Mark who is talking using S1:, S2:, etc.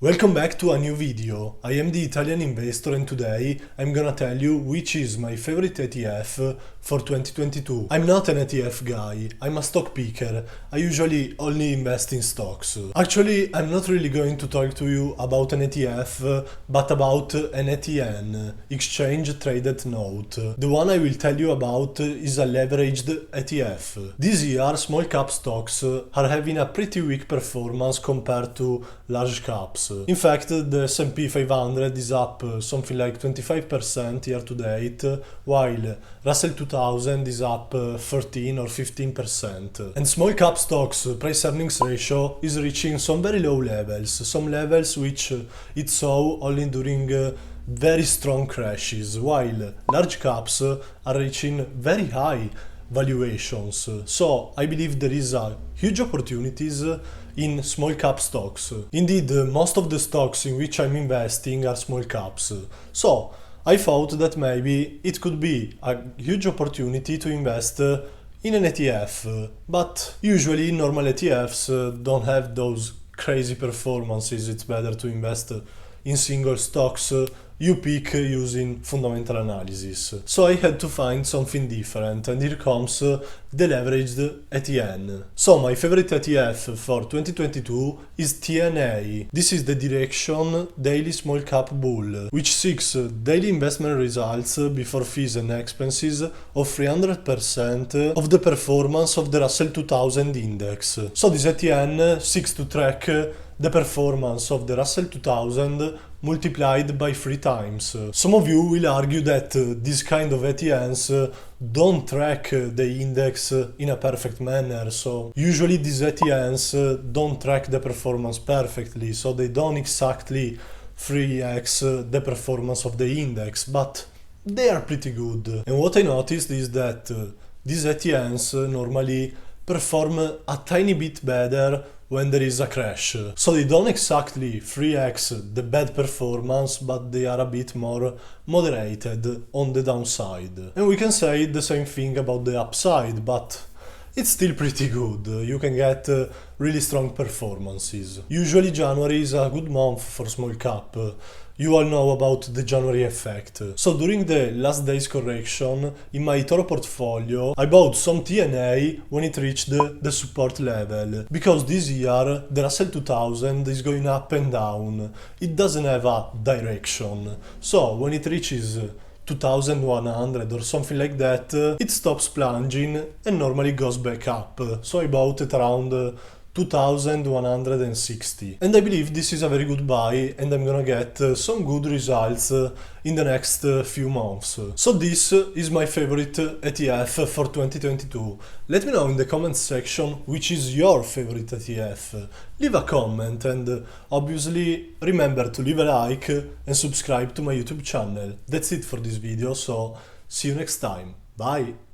S1: Welcome back to a new video. I am the Italian investor and today I'm gonna tell you which is my favorite ETF for 2022. I'm not an ETF guy, I'm a stock picker. I usually only invest in stocks. Actually, I'm not really going to talk to you about an ETF, but about an ETN, Exchange Traded Note. The one I will tell you about is a leveraged ETF. This year, small cap stocks are having a pretty weak performance compared to large caps. In fact, the S&P 500 is up something like 25% year to date, while Russell 2000 is up 13 or 15%. And small cap stocks price earnings ratio is reaching some very low levels, some levels which it saw only during very strong crashes, while large caps are reaching very high valuations. So I believe there is a huge opportunities in small cap stocks. Indeed, most of the stocks in which I'm investing are small caps. So I thought that maybe it could be a huge opportunity to invest in an ETF, but usually normal ETFs don't have those crazy performances. It's better to invest in single stocks you pick using fundamental analysis. So I had to find something different, and here comes the leveraged ETN. So my favorite ETF for 2022 is TNA. This is the Direction Daily Small Cap Bull, which seeks daily investment results before fees and expenses of 300% of the performance of the Russell 2000 index. So this ETN seeks to track the performance of the Russell 2000 multiplied by 3 times. Some of you will argue that this kind of ETNs don't track the index in a perfect manner, so usually these ETNs don't track the performance perfectly, so they don't exactly 3x the performance of the index, but they are pretty good. And what I noticed is that these ETNs normally perform a tiny bit better when there is a crash. So they don't exactly 3x the bad performance, but they are a bit more moderated on the downside. And we can say the same thing about the upside, but it's still pretty good. You can get really strong performances. Usually January is a good month for small cap. You all know about the January effect. So during the last day's correction, in my Toro portfolio, I bought some TNA when it reached the support level. Because this year, the Russell 2000 is going up and down. It doesn't have a direction. So when it reaches 2100 or something like that, it stops plunging and normally goes back up. So I bought it around 2160, and I believe this is a very good buy, and I'm gonna get some good results in the next few months. So this is my favorite ETF for 2022. Let me know in the comments section which is your favorite ETF. Leave a comment, and obviously remember to leave a like and subscribe to my YouTube channel. That's it for this video, so see you next time. Bye!